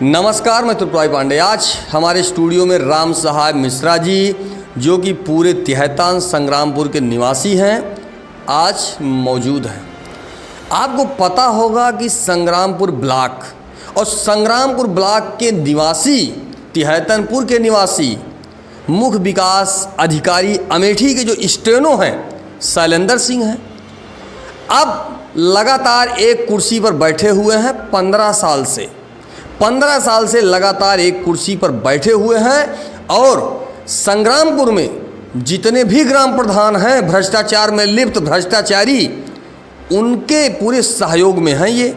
नमस्कार, मैं त्रिपुरारी पांडे। आज हमारे स्टूडियो में राम साहब मिश्रा जी, जो कि पूरे तिहतान संग्रामपुर के निवासी हैं, आज मौजूद हैं। आपको पता होगा कि संग्रामपुर ब्लॉक और संग्रामपुर ब्लॉक के निवासी, तिहतनपुर के निवासी मुख्य विकास अधिकारी अमेठी के जो स्टेनो हैं शैलेंद्र सिंह हैं। अब लगातार एक कुर्सी पर बैठे हुए हैं 15 साल से लगातार एक कुर्सी पर बैठे हुए हैं और संग्रामपुर में जितने भी ग्राम प्रधान हैं भ्रष्टाचार में लिप्त भ्रष्टाचारी, उनके पूरे सहयोग में हैं ये।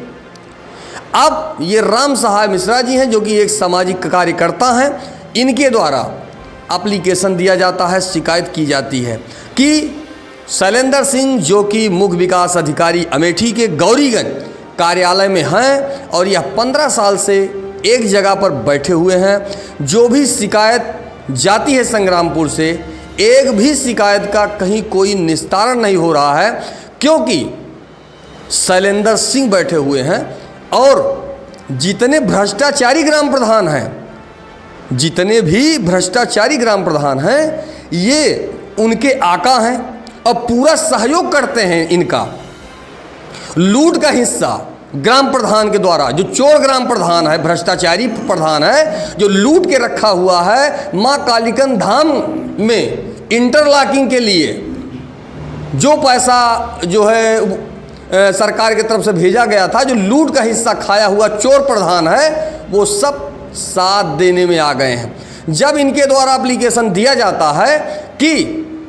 अब ये राम साहब मिश्रा जी हैं, जो कि एक सामाजिक कार्यकर्ता हैं। इनके द्वारा एप्लीकेशन दिया जाता है, शिकायत की जाती है कि शैलेंद्र सिंह, जो कि मुख्य विकास अधिकारी अमेठी के गौरीगंज कार्यालय में हैं और यह 15 साल से एक जगह पर बैठे हुए हैं। जो भी शिकायत जाती है संग्रामपुर से, एक भी शिकायत का कहीं कोई निस्तारण नहीं हो रहा है, क्योंकि शैलेंद्र सिंह बैठे हुए हैं और जितने भ्रष्टाचारी ग्राम प्रधान हैं, जितने भी भ्रष्टाचारी ग्राम प्रधान हैं, ये उनके आका हैं और पूरा सहयोग करते हैं। इनका लूट का हिस्सा ग्राम प्रधान के द्वारा, जो चोर ग्राम प्रधान है, भ्रष्टाचारी प्रधान है, जो लूट के रखा हुआ है माँ कालिकन धाम में इंटरलॉकिंग के लिए, जो पैसा जो है सरकार की तरफ से भेजा गया था, जो लूट का हिस्सा खाया हुआ चोर प्रधान है, वो सब साथ देने में आ गए हैं। जब इनके द्वारा एप्लीकेशन दिया जाता है कि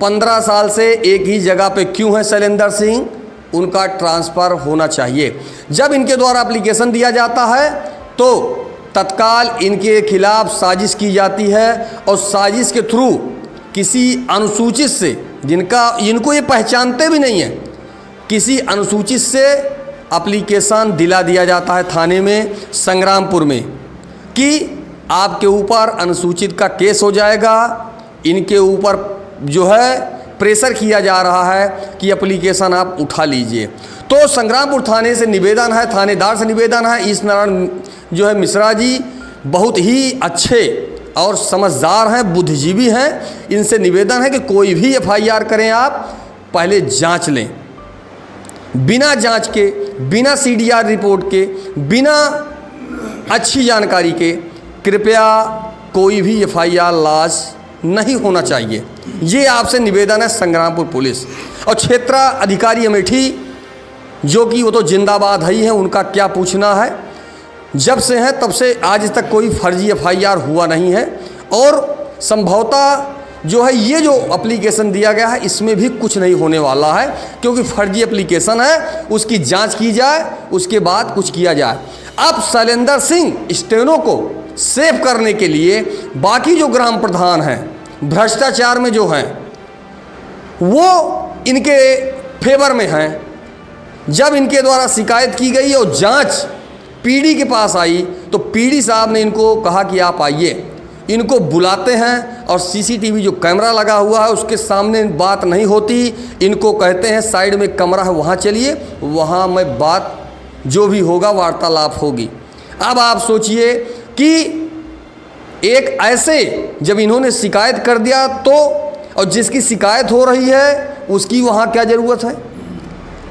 15 साल से एक ही जगह पे क्यों है शैलेंद्र सिंह, उनका ट्रांसफ़र होना चाहिए। जब इनके द्वारा एप्लीकेशन दिया जाता है तो तत्काल इनके खिलाफ साजिश की जाती है और साजिश के थ्रू किसी अनुसूचित से, इनको ये पहचानते भी नहीं हैं, किसी अनुसूचित से एप्लीकेशन दिला दिया जाता है थाने में संग्रामपुर में कि आपके ऊपर अनुसूचित का केस हो जाएगा। इनके ऊपर जो है प्रेशर किया जा रहा है कि एप्लीकेशन आप उठा लीजिए। तो संग्रामपुर थाने से निवेदन है, थानेदार से निवेदन है, ईश नारायण जो है मिश्रा जी बहुत ही अच्छे और समझदार हैं, बुद्धिजीवी हैं। इनसे निवेदन है कि कोई भी एफआईआर करें, आप पहले जांच लें, बिना जांच के, बिना सीडीआर रिपोर्ट के, बिना अच्छी जानकारी के कृपया कोई भी एफआईआर लॉन्च नहीं होना चाहिए। ये आपसे निवेदन है संग्रामपुर पुलिस और क्षेत्र अधिकारी अमेठी, जो कि वो तो जिंदाबाद ही हैं, उनका क्या पूछना है। जब से हैं तब से आज तक कोई फर्जी एफआईआर हुआ नहीं है और संभवतः जो है ये जो एप्लीकेशन दिया गया है इसमें भी कुछ नहीं होने वाला है, क्योंकि फर्जी एप्लीकेशन है, उसकी जांच की जाए, उसके बाद कुछ किया जाए। अब शैलेंद्र सिंह स्टेनो को सेव करने के लिए बाकी जो ग्राम प्रधान हैं भ्रष्टाचार में जो हैं, वो इनके फेवर में हैं। जब इनके द्वारा शिकायत की गई और जांच पीडी के पास आई तो पीडी साहब ने इनको कहा कि आप आइए। इनको बुलाते हैं और सीसीटीवी जो कैमरा लगा हुआ है उसके सामने बात नहीं होती। इनको कहते हैं साइड में कमरा है, वहाँ चलिए, वहाँ में बात जो भी होगा वार्तालाप होगी। अब आप सोचिए कि एक ऐसे जब इन्होंने शिकायत कर दिया तो, और जिसकी शिकायत हो रही है उसकी वहाँ क्या ज़रूरत है।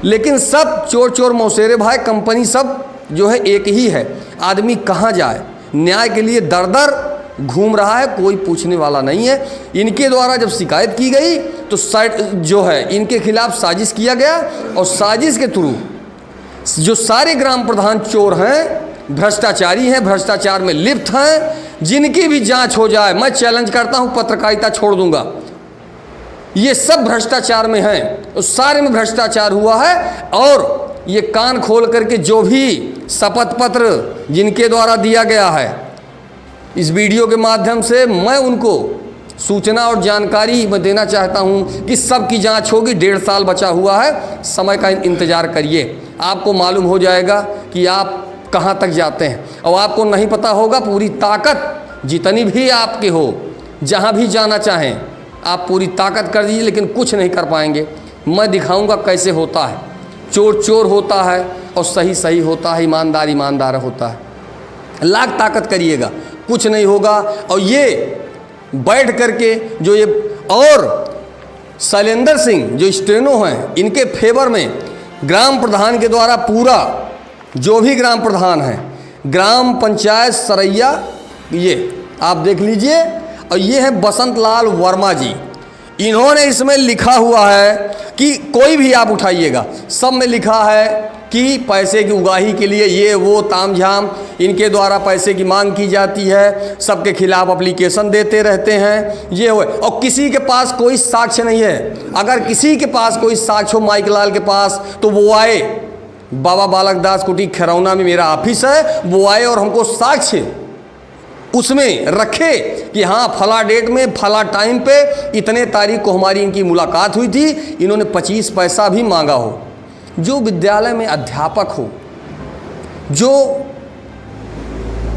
लेकिन सब चोर मौसेरे भाई, कंपनी सब जो है एक ही है। आदमी कहाँ जाए, न्याय के लिए दर दर घूम रहा है, कोई पूछने वाला नहीं है। इनके द्वारा जब शिकायत की गई तो जो है इनके खिलाफ साजिश किया गया और साजिश के थ्रू जो सारे ग्राम प्रधान चोर हैं, भ्रष्टाचारी हैं, भ्रष्टाचार में लिप्त हैं, जिनकी भी जांच हो जाए, मैं चैलेंज करता हूं, पत्रकारिता छोड़ दूंगा। ये सब भ्रष्टाचार में हैं, उस सारे में भ्रष्टाचार हुआ है। और ये कान खोल करके जो भी शपथ पत्र जिनके द्वारा दिया गया है, इस वीडियो के माध्यम से मैं उनको सूचना और जानकारी मैं देना चाहता हूं कि सबकी जांच होगी। 1.5 साल बचा हुआ है, समय का इंतज़ार करिए, आपको मालूम हो जाएगा कि आप कहाँ तक जाते हैं। और आपको नहीं पता होगा, पूरी ताकत जितनी भी आपके हो, जहाँ भी जाना चाहें आप पूरी ताकत कर दीजिए, लेकिन कुछ नहीं कर पाएंगे। मैं दिखाऊंगा कैसे होता है। चोर चोर होता है और सही सही होता है, ईमानदार ईमानदार होता है। लाख ताकत करिएगा, कुछ नहीं होगा। और ये बैठ करके जो ये और शैलेंद्र सिंह जो स्टेनो हैं, इनके फेवर में ग्राम प्रधान के द्वारा पूरा जो भी ग्राम प्रधान है, ग्राम पंचायत सरैया, ये आप देख लीजिए। और ये है बसंत लाल वर्मा जी, इन्होंने इसमें लिखा हुआ है कि कोई भी आप उठाइएगा, सब में लिखा है कि पैसे की उगाही के लिए ये वो तामझाम, इनके द्वारा पैसे की मांग की जाती है, सबके खिलाफ एप्लीकेशन देते रहते हैं, ये हो। और किसी के पास कोई साक्ष्य नहीं है। अगर किसी के पास कोई साक्ष्य हो माइक लाल के पास, तो वो आए, बाबा बालक दास कुटी खरौना में मेरा ऑफिस है, वो आए और हमको साक्ष्य उसमें रखे कि हाँ फला डेट में फला टाइम पे इतने तारीख को हमारी इनकी मुलाकात हुई थी, इन्होंने 25 पैसा भी मांगा हो। जो विद्यालय में अध्यापक हो, जो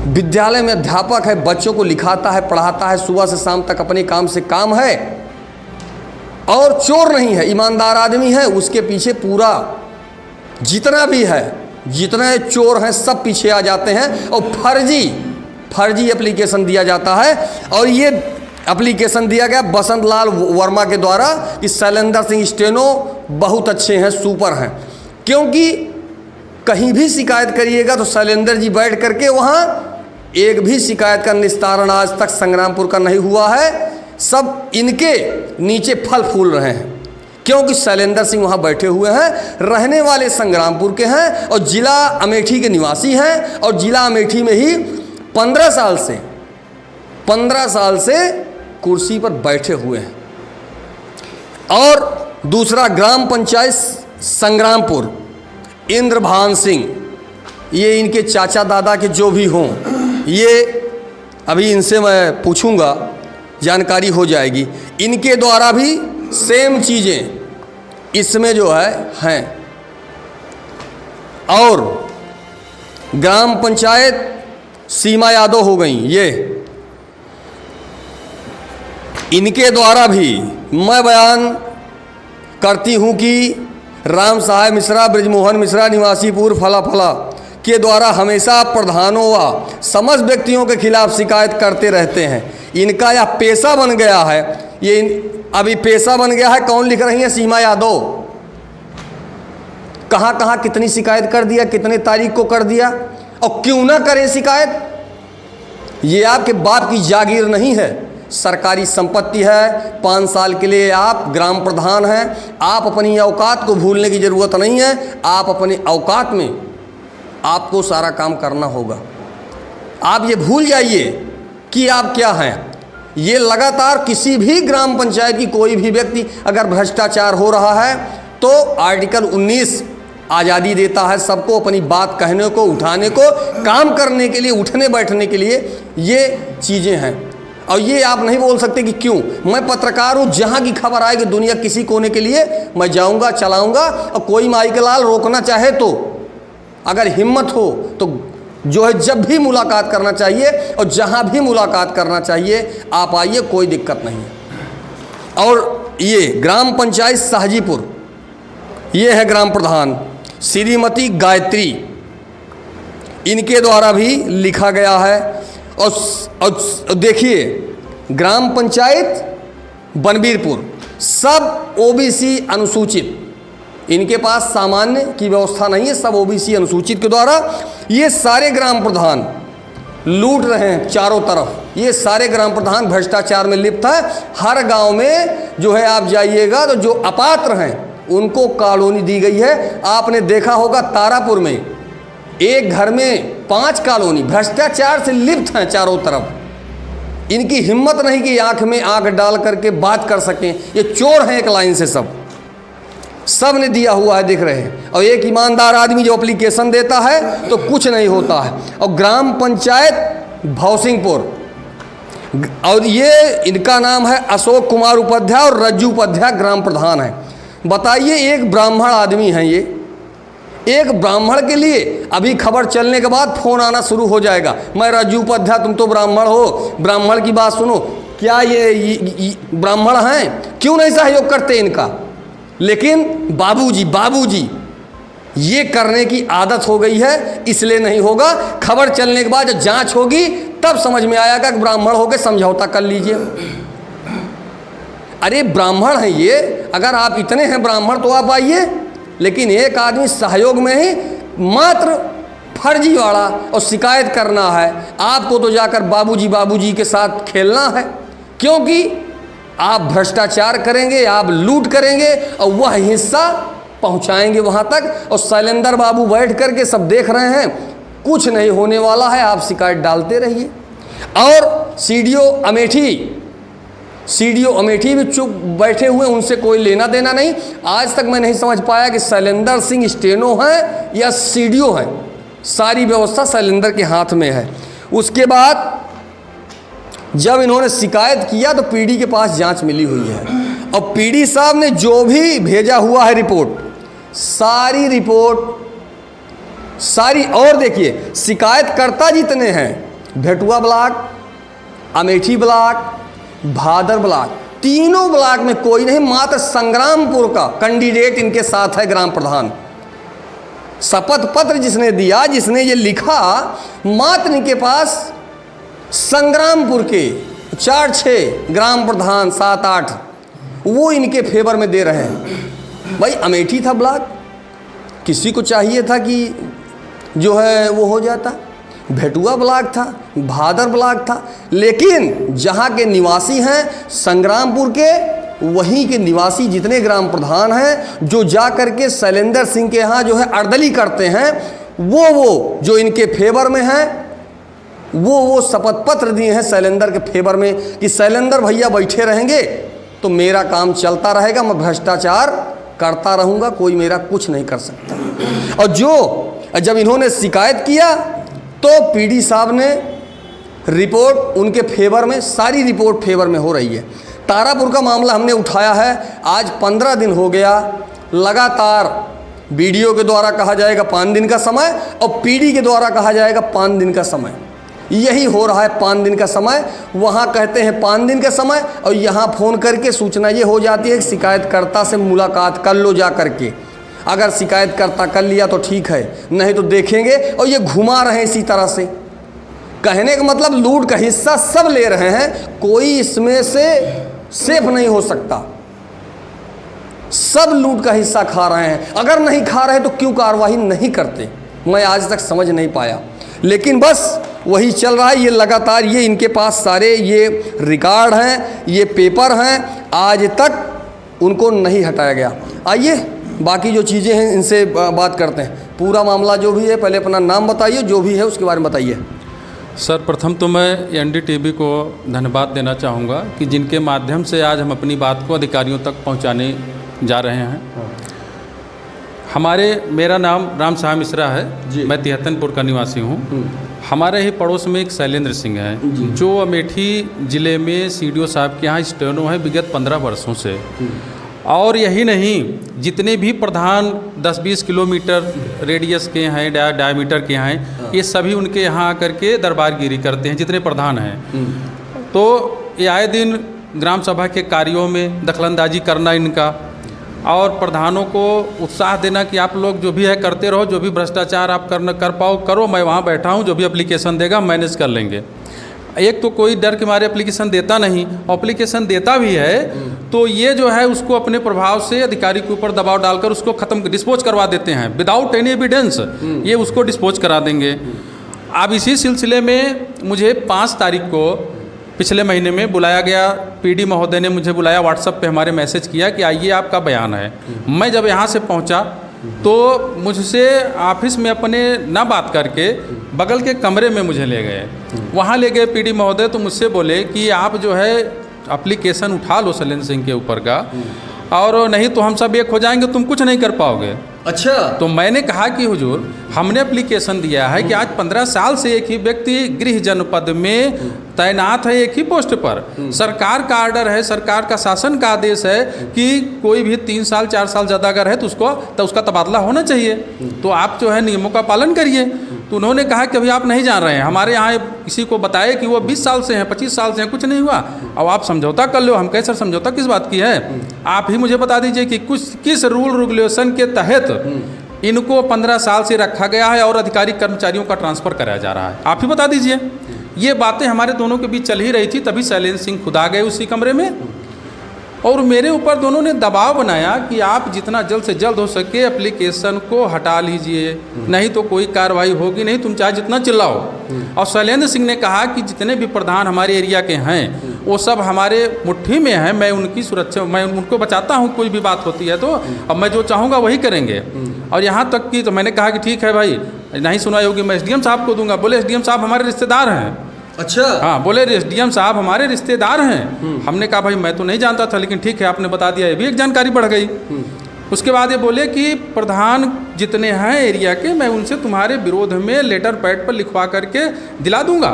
विद्यालय में अध्यापक है, बच्चों को लिखाता है, पढ़ाता है, सुबह से शाम तक अपने काम से काम है, और चोर नहीं है, ईमानदार आदमी है, उसके पीछे पूरा जितना भी है, जितने चोर हैं सब पीछे आ जाते हैं और फर्जी एप्लीकेशन दिया जाता है। और ये एप्लीकेशन दिया गया बसंत लाल वर्मा के द्वारा कि शैलेंद्र सिंह स्टेनो बहुत अच्छे हैं, सुपर हैं। क्योंकि कहीं भी शिकायत करिएगा तो शैलेंद्र जी बैठ करके वहाँ, एक भी शिकायत का निस्तारण आज तक संग्रामपुर का नहीं हुआ है, सब इनके नीचे फल फूल रहे हैं। क्योंकि शैलेंद्र सिंह वहाँ बैठे हुए हैं, रहने वाले संग्रामपुर के हैं और ज़िला अमेठी के निवासी हैं, और ज़िला अमेठी में ही 15 साल से कुर्सी पर बैठे हुए हैं। और दूसरा ग्राम पंचायत संग्रामपुर, इंद्रभान सिंह, ये इनके चाचा दादा के जो भी हों, ये अभी इनसे मैं पूछूंगा, जानकारी हो जाएगी। इनके द्वारा भी सेम चीज़ें इसमें जो हैं। और ग्राम पंचायत सीमा यादव हो गई, ये इनके द्वारा भी मैं बयान करती हूँ कि राम साहब मिश्रा, ब्रिजमोहन मिश्रा, निवासीपुर फला फला के द्वारा हमेशा प्रधानों व समस्त व्यक्तियों के खिलाफ शिकायत करते रहते हैं। इनका यह पेशा बन गया है, ये अभी पेशा बन गया है। कौन लिख रही है? सीमा यादव। कहाँ कहाँ कितनी शिकायत कर दिया, कितने तारीख को कर दिया, और क्यों ना करें शिकायत। ये आपके बाप की जागीर नहीं है, सरकारी संपत्ति है। 5 साल के लिए आप ग्राम प्रधान हैं, आप अपनी औकात को भूलने की ज़रूरत नहीं है। आप अपनी औकात में आपको सारा काम करना होगा। आप ये भूल जाइए कि आप क्या हैं। ये लगातार किसी भी ग्राम पंचायत की कोई भी व्यक्ति अगर भ्रष्टाचार हो रहा है तो आर्टिकल 19 आज़ादी देता है सबको अपनी बात कहने को, उठाने को, काम करने के लिए, उठने बैठने के लिए। ये चीज़ें हैं और ये आप नहीं बोल सकते कि क्यों। मैं पत्रकार हूँ, जहाँ की खबर आएगी दुनिया किसी कोने के लिए मैं जाऊँगा, चलाऊँगा। और कोई माइक लाल रोकना चाहे तो, अगर हिम्मत हो तो जो है जब भी मुलाकात करना चाहिए और जहाँ भी मुलाकात करना चाहिए आप आइए, कोई दिक्कत नहीं है। और ये ग्राम पंचायत शाहजीपुर, ये है ग्राम प्रधान श्रीमती गायत्री, इनके द्वारा भी लिखा गया है। और देखिए ग्राम पंचायत बनबीरपुर, सब ओबीसी अनुसूचित, इनके पास सामान्य की व्यवस्था नहीं है, सब ओबीसी अनुसूचित के द्वारा ये सारे ग्राम प्रधान लूट रहे हैं चारों तरफ। ये सारे ग्राम प्रधान भ्रष्टाचार में लिप्त है। हर गांव में जो है आप जाइएगा तो जो अपात्र हैं उनको कॉलोनी दी गई है। आपने देखा होगा तारापुर में एक घर में 5 कॉलोनी भ्रष्टाचार से लिप्त हैं चारों तरफ। इनकी हिम्मत नहीं कि आंख में आंख डाल करके बात कर सकें। ये चोर हैं एक लाइन से, सब ने दिया हुआ है, दिख रहे हैं। और एक ईमानदार आदमी जो एप्लीकेशन देता है तो कुछ नहीं होता है। और ग्राम पंचायत भौसिंगपुर, और ये इनका नाम है अशोक कुमार उपाध्याय और रज्जू उपाध्याय ग्राम प्रधान है। बताइए, एक ब्राह्मण आदमी है ये, एक ब्राह्मण के लिए अभी खबर चलने के बाद फ़ोन आना शुरू हो जाएगा, मैं रज्जू उपाध्याय, तुम तो ब्राह्मण हो, ब्राह्मण की बात सुनो। क्या ये ब्राह्मण हैं? क्यों नहीं सहयोग करते इनका? लेकिन बाबूजी ये करने की आदत हो गई है, इसलिए नहीं होगा। खबर चलने के बाद जब जांच होगी तब समझ में आएगा कि ब्राह्मण होकर समझौता कर लीजिए। अरे ब्राह्मण है ये, अगर आप इतने हैं ब्राह्मण तो आप आइए, लेकिन एक आदमी सहयोग में ही मात्र फर्जीवाड़ा और शिकायत करना है। आपको तो जाकर बाबूजी के साथ खेलना है, क्योंकि आप भ्रष्टाचार करेंगे, आप लूट करेंगे और वह हिस्सा पहुंचाएंगे वहां तक। और शैलेंद्र बाबू बैठ करके सब देख रहे हैं, कुछ नहीं होने वाला है, आप शिकायत डालते रहिए। और सीडीओ अमेठी भी चुप बैठे हुए, उनसे कोई लेना देना नहीं। आज तक मैं नहीं समझ पाया कि शैलेंद्र सिंह स्टेनो है या सीडीओ है, सारी व्यवस्था शैलेंद्र के हाथ में है। उसके बाद जब इन्होंने शिकायत किया तो पीडी के पास जांच मिली हुई है, और पीडी साहब ने जो भी भेजा हुआ है रिपोर्ट, सारी और देखिए शिकायतकर्ता जितने हैं, Bhetua block, Amethi block, Bhadar block, तीनों ब्लॉक में कोई नहीं, मात्र संग्रामपुर का कैंडिडेट इनके साथ है, ग्राम प्रधान। शपथ पत्र जिसने दिया, जिसने ये लिखा, मात्र इनके पास संग्रामपुर के 4-6 ग्राम प्रधान, 7-8 वो इनके फेवर में दे रहे हैं। भाई अमेठी था ब्लॉक, किसी को चाहिए था कि जो है वो हो जाता, भेटुआ ब्लॉक था, भादर ब्लॉक था, लेकिन जहाँ के निवासी हैं संग्रामपुर के, वहीं के निवासी जितने ग्राम प्रधान हैं जो जा करके शैलेंद्र सिंह के यहाँ जो है अर्दली करते हैं, वो जो इनके फेवर में हैं, वो शपथ पत्र दिए हैं शैलेंद्र के फेवर में कि शैलेंद्र भैया बैठे रहेंगे तो मेरा काम चलता रहेगा, मैं भ्रष्टाचार करता रहूँगा, कोई मेरा कुछ नहीं कर सकता। और जब इन्होंने शिकायत किया तो पीडी साहब ने रिपोर्ट उनके फेवर में, सारी रिपोर्ट फेवर में हो रही है। तारापुर का मामला हमने उठाया है, आज 15 दिन हो गया, लगातार बीडीओ के द्वारा कहा जाएगा 5 दिन का समय और पीडी के द्वारा कहा जाएगा 5 दिन का समय, यही हो रहा है 5 दिन का समय। वहाँ कहते हैं 5 दिन का समय और यहाँ फ़ोन करके सूचना ये हो जाती है कि शिकायतकर्ता से मुलाकात कर लो जा करके। अगर शिकायतकर्ता कर लिया तो ठीक है, नहीं तो देखेंगे। और ये घुमा रहे हैं इसी तरह से, कहने का मतलब लूट का हिस्सा सब ले रहे हैं, कोई इसमें से सेफ नहीं हो सकता, सब लूट का हिस्सा खा रहे हैं। अगर नहीं खा रहे तो क्यों कार्रवाई नहीं करते, मैं आज तक समझ नहीं पाया। लेकिन बस वही चल रहा है, ये लगातार, ये इनके पास सारे ये रिकॉर्ड हैं, ये पेपर हैं, आज तक उनको नहीं हटाया गया। आइए बाकी जो चीज़ें हैं इनसे बात करते हैं। पूरा मामला जो भी है, पहले अपना नाम बताइए, जो भी है उसके बारे में बताइए। सर प्रथम तो मैं एनडीटीवी को धन्यवाद देना चाहूँगा कि जिनके माध्यम से आज हम अपनी बात को अधिकारियों तक पहुँचाने जा रहे हैं। मेरा नाम राम साहब मिश्रा है, मैं तिहत्तनपुर का निवासी हूँ। हमारे ही पड़ोस में एक शैलेंद्र सिंह है जो अमेठी ज़िले में सीडीओ साहब के यहाँ स्टेनो है विगत 15 वर्षों से। और यही नहीं, जितने भी प्रधान 10-20 किलोमीटर रेडियस के हैं, डायमीटर के हैं, ये सभी उनके यहाँ आकर के दरबारगिरी करते हैं, जितने प्रधान हैं। तो ये आए दिन ग्राम सभा के कार्यों में दखलंदाजी करना इनका, और प्रधानों को उत्साह देना कि आप लोग जो भी है करते रहो, जो भी भ्रष्टाचार आप कर पाओ करो, मैं वहाँ बैठा हूँ, जो भी एप्लीकेशन देगा मैनेज कर लेंगे। एक तो कोई डर के मारे एप्लीकेशन देता नहीं, एप्लीकेशन देता भी है तो ये जो है उसको अपने प्रभाव से अधिकारी के ऊपर दबाव डालकर उसको डिस्पोज करवा देते हैं, विदाउट एनी एविडेंस ये उसको डिस्पोज करा देंगे। अब इसी सिलसिले में मुझे 5 तारीख को पिछले महीने में बुलाया गया, पीडी महोदय ने मुझे बुलाया, व्हाट्सएप पे हमारे मैसेज किया कि आइए आपका बयान है। मैं जब यहाँ से पहुँचा तो मुझसे ऑफिस में अपने ना बात करके बगल के कमरे में मुझे ले गए। वहाँ ले गए पीडी महोदय तो मुझसे बोले कि आप जो है एप्लीकेशन उठा लो शैलेंद्र सिंह के ऊपर का, और नहीं तो हम सब एक हो जाएंगे, तुम कुछ नहीं कर पाओगे। अच्छा, तो मैंने कहा कि हुजूर हमने एप्लीकेशन दिया है कि आज 15 साल से एक ही व्यक्ति गृह जनपद में तैनात है, एक ही पोस्ट पर, सरकार का आर्डर है, सरकार का शासन का आदेश है कि कोई भी 3 साल 4 साल ज़्यादा अगर है तो उसका तबादला होना चाहिए, तो आप जो है नियमों का पालन करिए। तो उन्होंने कहा कि अभी आप नहीं जान रहे हैं, हमारे यहाँ किसी को बताए कि वो 20 साल से हैं, 25 साल से हैं, कुछ नहीं हुआ, अब आप समझौता कर लो। हम कहे सर समझौता किस बात की है, आप ही मुझे बता दीजिए कि किस रूल रेगुलेशन के तहत इनको 15 साल से रखा गया है और अधिकारी कर्मचारियों का ट्रांसफ़र कराया जा रहा है। आप ही बता दीजिए। ये बातें हमारे दोनों के बीच चल ही रही थी, तभी शैलेंद्र सिंह खुद आ गए उसी कमरे में और मेरे ऊपर दोनों ने दबाव बनाया कि आप जितना जल्द से जल्द हो सके एप्लीकेशन को हटा लीजिए, नहीं तो कोई कार्रवाई होगी नहीं, तुम चाहे जितना चिल्लाओ। और शैलेंद्र सिंह ने कहा कि जितने भी प्रधान हमारे एरिया के हैं वो सब हमारे मुट्ठी में हैं, मैं उनकी सुरक्षा, मैं उनको बचाता हूँ, कोई भी बात होती है तो अब मैं जो चाहूँगा वही करेंगे। और यहाँ तक कि तो मैंने कहा कि ठीक है भाई, नहीं सुनाई होगी मैं एसडीएम साहब को दूंगा। बोले एसडीएम साहब हमारे रिश्तेदार हैं। अच्छा, हाँ, बोले एसडीएम साहब हमारे रिश्तेदार हैं। हमने कहा भाई मैं तो नहीं जानता था, लेकिन ठीक है आपने बता दिया, ये भी एक जानकारी बढ़ गई। उसके बाद ये बोले कि प्रधान जितने हैं एरिया के, मैं उनसे तुम्हारे विरोध में लेटर पैड पर लिखवा करके दिला दूंगा।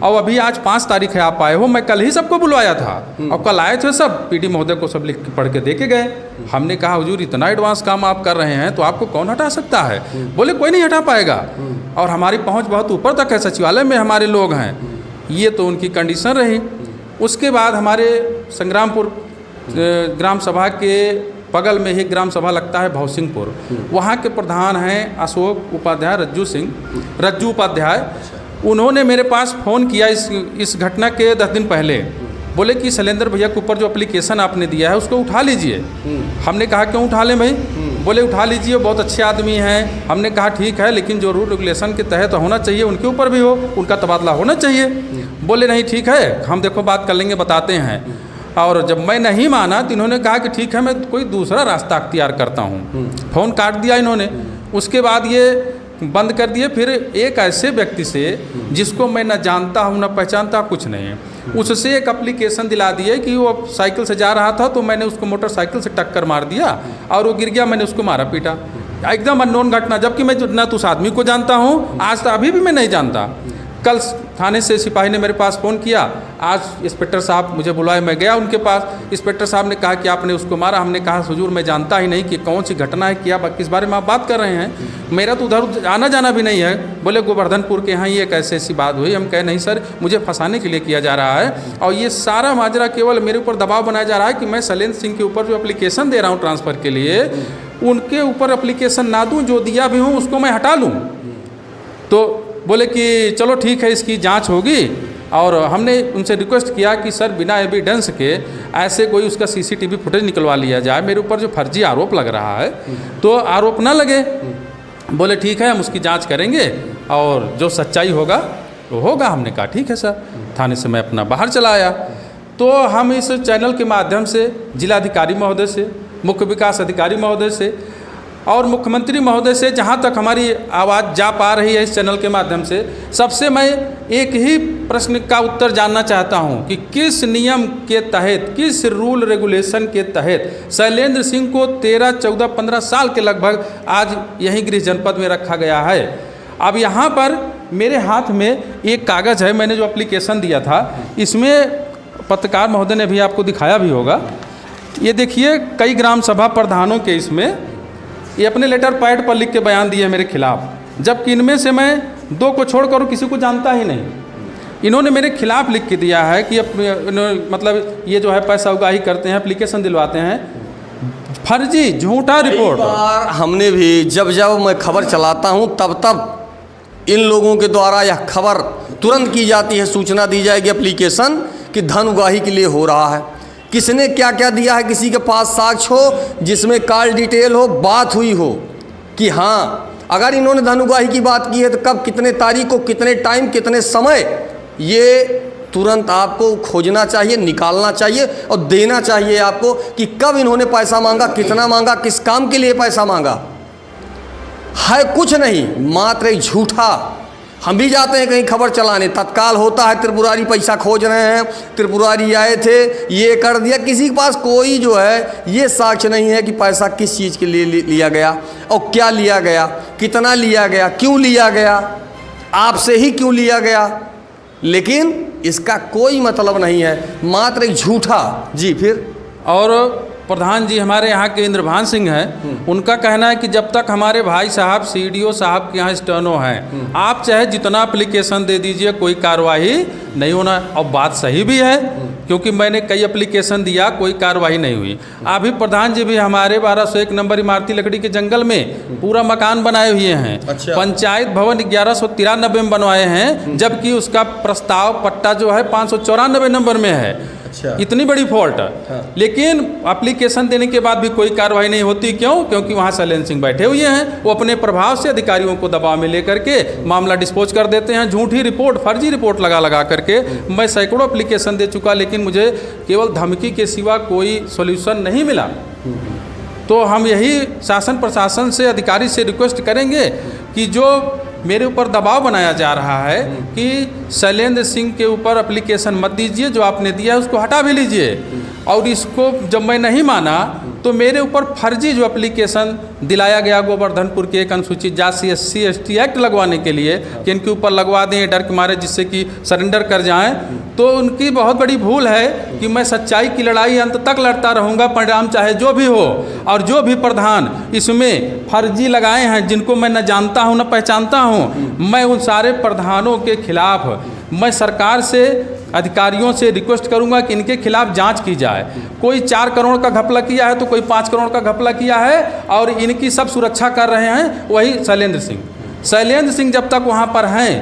और अभी आज 5 तारीख है, आप आए हो, मैं कल ही सबको बुलवाया था और कल आए थे सब, पीडी महोदय को सब लिख पढ़ के दे के गए। हमने कहा हुजूर इतना एडवांस काम आप कर रहे हैं तो आपको कौन हटा सकता है? बोले कोई नहीं हटा पाएगा और हमारी पहुँच बहुत ऊपर तक है, सचिवालय में हमारे लोग हैं। ये तो उनकी कंडीशन रही। उसके बाद हमारे संग्रामपुर ग्राम सभा के बगल में ही ग्राम सभा लगता है भौसिंगपुर, वहाँ के प्रधान हैं अशोक उपाध्याय, रज्जू उपाध्याय। उन्होंने मेरे पास फ़ोन किया इस घटना के 10 दिन पहले। बोले कि शैलेंद्र भैया के ऊपर जो एप्लीकेशन आपने दिया है उसको उठा लीजिए। हमने कहा क्यों उठा लें भाई? बोले उठा लीजिए, बहुत अच्छे आदमी हैं। हमने कहा ठीक है, लेकिन जो रूल रेगुलेशन के तहत होना चाहिए उनके ऊपर भी हो, उनका तबादला होना चाहिए। बोले नहीं ठीक है, हम देखो बात कर लेंगे, बताते हैं। और जब मैं नहीं माना तो इन्होंने कहा कि ठीक है मैं कोई दूसरा रास्ता अख्तियार करता हूँ। फ़ोन काट दिया इन्होंने। उसके बाद ये बंद कर दिए। फिर एक ऐसे व्यक्ति से जिसको मैं न जानता हूँ न पहचानता, कुछ नहीं है, उससे एक एप्लीकेशन दिला दिए कि वो साइकिल से जा रहा था तो मैंने उसको मोटरसाइकिल से टक्कर मार दिया और वो गिर गया, मैंने उसको मारा पीटा। एकदम अननोन घटना, जबकि मैं न तो उस आदमी को जानता हूँ, आज तो अभी भी मैं नहीं जानता। कल थाने से सिपाही ने मेरे पास फ़ोन किया, आज इंस्पेक्टर साहब मुझे बुलाए, मैं गया उनके पास। इंस्पेक्टर साहब ने कहा कि आपने उसको मारा। हमने कहा हुजूर मैं जानता ही नहीं कि कौन सी घटना है, क्या किस बारे में आप बात कर रहे हैं, मेरा तो उधर आना जाना भी नहीं है। बोले गोवर्धनपुर के यहाँ ये एक ऐसी बात हुई। हम कहे नहीं सर, मुझे फंसाने के लिए किया जा रहा है और ये सारा माजरा केवल मेरे ऊपर दबाव बनाया जा रहा है कि मैं शैलेंद्र सिंह के ऊपर जो एप्लीकेशन दे रहा हूँ ट्रांसफ़र के लिए, उनके ऊपर एप्लीकेशन ना दूँ, जो दिया भी हूँ उसको मैं हटा लूँ। तो बोले कि चलो ठीक है, इसकी जांच होगी। और हमने उनसे रिक्वेस्ट किया कि सर बिना एविडेंस के ऐसे कोई उसका सीसीटीवी फुटेज निकलवा लिया जाए, मेरे ऊपर जो फर्जी आरोप लग रहा है तो आरोप ना लगे। बोले ठीक है, हम उसकी जांच करेंगे और जो सच्चाई होगा वो होगा। हमने कहा ठीक है सर। थाने से मैं अपना बाहर चला आया। तो हम इस चैनल के माध्यम से जिलाधिकारी महोदय से, मुख्य विकास अधिकारी महोदय से और मुख्यमंत्री महोदय से, जहाँ तक हमारी आवाज़ जा पा रही है इस चैनल के माध्यम से, सबसे मैं एक ही प्रश्न का उत्तर जानना चाहता हूँ कि किस नियम के तहत, किस रूल रेगुलेशन के तहत शैलेंद्र सिंह को 13, 14, 15 साल के लगभग आज यहीं गृह जनपद में रखा गया है। अब यहाँ पर मेरे हाथ में एक कागज़ है, मैंने जो एप्लीकेशन दिया था, इसमें पत्रकार महोदय ने भी आपको दिखाया भी होगा। ये देखिए, कई ग्राम सभा प्रधानों के इसमें ये अपने लेटर पैड पर लिख के बयान दिए मेरे खिलाफ, जबकि इनमें से मैं 2 को छोड़कर किसी को जानता ही नहीं। इन्होंने मेरे खिलाफ लिख के दिया है कि मतलब ये जो है पैसा उगाही करते हैं, एप्लीकेशन दिलवाते हैं, फर्जी झूठा रिपोर्ट। बार हमने भी जब मैं खबर चलाता हूं तब इन लोगों के द्वारा यह खबर तुरंत की जाती है, सूचना दी जाएगी एप्लीकेशन कि धन उगाही के लिए हो रहा है। किसने क्या क्या दिया है, किसी के पास साक्ष्य हो जिसमें कॉल डिटेल हो, बात हुई हो कि हाँ अगर इन्होंने धन उगाही की बात की है तो कब, कितने तारीख को, कितने टाइम, कितने समय, ये तुरंत आपको खोजना चाहिए, निकालना चाहिए और देना चाहिए आपको कि कब इन्होंने पैसा मांगा, कितना मांगा, किस काम के लिए पैसा मांगा। है कुछ नहीं, मात्र एक झूठा। हम भी जाते हैं कहीं खबर चलाने, तत्काल होता है त्रिपुरारी पैसा खोज रहे हैं, त्रिपुरारी आए थे, ये कर दिया। किसी के पास कोई जो है ये साक्ष्य नहीं है कि पैसा किस चीज़ के लिए लिया गया और क्या लिया गया, कितना लिया गया, क्यों लिया गया, आपसे ही क्यों लिया गया। लेकिन इसका कोई मतलब नहीं है, मात्र एक झूठा। जी फिर और प्रधान जी हमारे यहाँ के इंद्रभान सिंह हैं, उनका कहना है कि जब तक हमारे भाई साहब सीडीओ साहब के यहाँ स्टेनो हैं, आप चाहे जितना एप्लीकेशन दे दीजिए, कोई कार्रवाई नहीं होना। और बात सही भी है, क्योंकि मैंने कई एप्लीकेशन दिया, कोई कार्रवाई नहीं हुई। अभी प्रधान जी भी हमारे 1201 नंबर इमारती लकड़ी के जंगल में पूरा मकान बनाए हुए हैं। अच्छा। पंचायत भवन 1193 में बनवाए हैं, जबकि उसका प्रस्ताव पट्टा जो है 594 नंबर में है। अच्छा। इतनी बड़ी फॉल्ट। हाँ। लेकिन एप्लीकेशन देने के बाद भी कोई कार्रवाई नहीं होती। क्यों? क्योंकि वहाँ शैलेंद्र सिंह बैठे हुए हैं, वो अपने प्रभाव से अधिकारियों को दबाव में लेकर के मामला डिस्पोज कर देते हैं। झूठी रिपोर्ट, फर्जी रिपोर्ट लगा करके मैं सैकड़ों एप्लीकेशन दे चुका, लेकिन मुझे केवल धमकी के सिवा कोई सोल्यूशन नहीं मिला। तो हम यही शासन प्रशासन से, अधिकारी से रिक्वेस्ट करेंगे कि जो मेरे ऊपर दबाव बनाया जा रहा है कि शैलेंद्र सिंह के ऊपर एप्लीकेशन मत दीजिए, जो आपने दिया है उसको हटा भी लीजिए। और इसको जब मैं नहीं माना तो मेरे ऊपर फर्जी जो एप्लीकेशन दिलाया गया गोवर्धनपुर के एक अनुसूचित जाति SC/ST एक्ट लगवाने के लिए कि इनके ऊपर लगवा दें डर के मारे, जिससे कि सरेंडर कर जाएं, तो उनकी बहुत बड़ी भूल है कि मैं सच्चाई की लड़ाई अंत तक लड़ता रहूँगा, परिणाम चाहे जो भी हो। और जो भी प्रधान इसमें फर्जी लगाए हैं, जिनको मैं न जानता हूँ न पहचानता हूँ, मैं उन सारे प्रधानों के खिलाफ मैं सरकार से, अधिकारियों से रिक्वेस्ट करूंगा कि इनके खिलाफ जांच की जाए। कोई 4 करोड़ का घपला किया है तो कोई 5 करोड़ का घपला किया है, और इनकी सब सुरक्षा कर रहे हैं वही शैलेंद्र सिंह। शैलेंद्र सिंह जब तक वहाँ पर हैं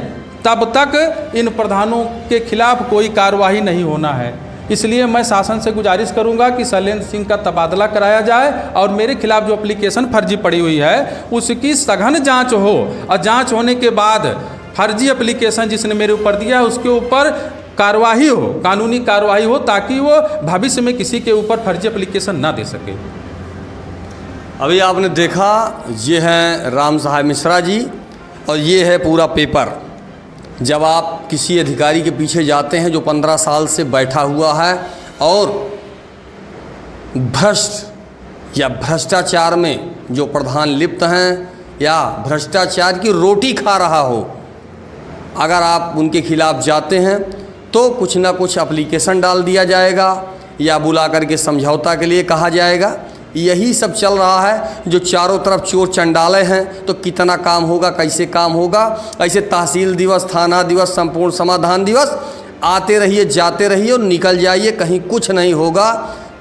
तब तक इन प्रधानों के खिलाफ कोई कार्रवाई नहीं होना है। इसलिए मैं शासन से गुजारिश करूंगा कि शैलेंद्र सिंह का तबादला कराया जाए और मेरे खिलाफ जो एप्लीकेशन फर्जी पड़ी हुई है उसकी सघन जाँच हो, और जाँच होने के बाद फर्जी एप्लीकेशन जिसने मेरे ऊपर दिया है उसके ऊपर कार्रवाई हो, कानूनी कार्रवाई हो, ताकि वो भविष्य में किसी के ऊपर फर्जी एप्लीकेशन ना दे सके। अभी आपने देखा, ये हैं राम साहब मिश्रा जी, और ये है पूरा पेपर। जब आप किसी अधिकारी के पीछे जाते हैं जो 15 साल से बैठा हुआ है और भ्रष्ट या भ्रष्टाचार में जो प्रधान लिप्त हैं या भ्रष्टाचार की रोटी खा रहा हो, अगर आप उनके खिलाफ जाते हैं तो कुछ ना कुछ एप्लीकेशन डाल दिया जाएगा या बुला करके समझौता के लिए कहा जाएगा। यही सब चल रहा है। जो चारों तरफ चोर चंडाले हैं, तो कितना काम होगा, कैसे काम होगा। ऐसे तहसील दिवस, थाना दिवस, संपूर्ण समाधान दिवस आते रहिए, जाते रहिए और निकल जाइए, कहीं कुछ नहीं होगा।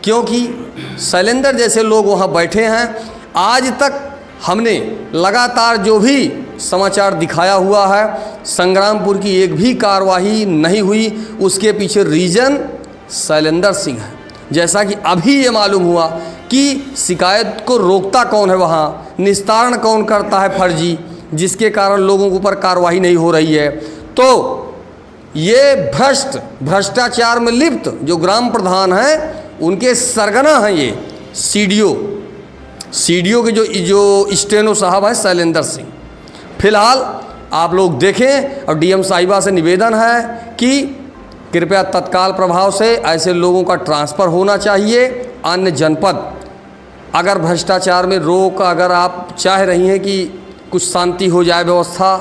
क्योंकि शैलेंद्र जैसे लोग वहाँ बैठे हैं। आज तक हमने लगातार जो भी समाचार दिखाया हुआ है, संग्रामपुर की एक भी कार्रवाई नहीं हुई। उसके पीछे रीजन शैलेंद्र सिंह है। जैसा कि अभी ये मालूम हुआ कि शिकायत को रोकता कौन है, वहाँ निस्तारण कौन करता है फर्जी, जिसके कारण लोगों के ऊपर कार्रवाई नहीं हो रही है। तो ये भ्रष्टाचार में लिप्त जो ग्राम प्रधान हैं, उनके सरगना हैं ये सीडीओ के जो स्टेनो साहब हैं शैलेंद्र सिंह। फिलहाल आप लोग देखें, और डीएम साहिबा से निवेदन है कि कृपया तत्काल प्रभाव से ऐसे लोगों का ट्रांसफ़र होना चाहिए अन्य जनपद। अगर भ्रष्टाचार में रोक, अगर आप चाह रही हैं कि कुछ शांति हो जाए व्यवस्था,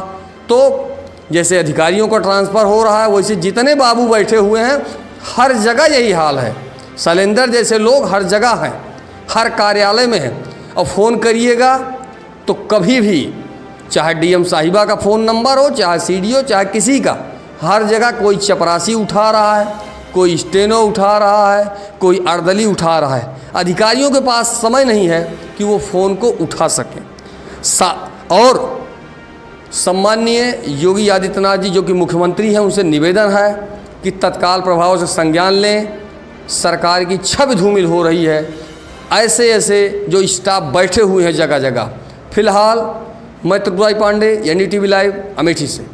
तो जैसे अधिकारियों का ट्रांसफ़र हो रहा है, वैसे जितने बाबू बैठे हुए हैं हर जगह यही हाल है। शैलेंद्र जैसे लोग हर जगह हैं, हर कार्यालय में हैं। और फ़ोन करिएगा तो कभी भी, चाहे डीएम साहिबा का फ़ोन नंबर हो, चाहे सीडीओ, चाहे किसी का, हर जगह कोई चपरासी उठा रहा है, कोई स्टेनो उठा रहा है, कोई अर्दली उठा रहा है। अधिकारियों के पास समय नहीं है कि वो फ़ोन को उठा सकें। और सम्माननीय योगी आदित्यनाथ जी जो कि मुख्यमंत्री हैं, उनसे निवेदन है कि तत्काल प्रभाव से संज्ञान लें। सरकार की छवि धूमिल हो रही है, ऐसे जो स्टाफ बैठे हुए हैं जगह जगह। फिलहाल मैं त्रिपुरारी पांडे, NDTV लाइव, अमेठी से।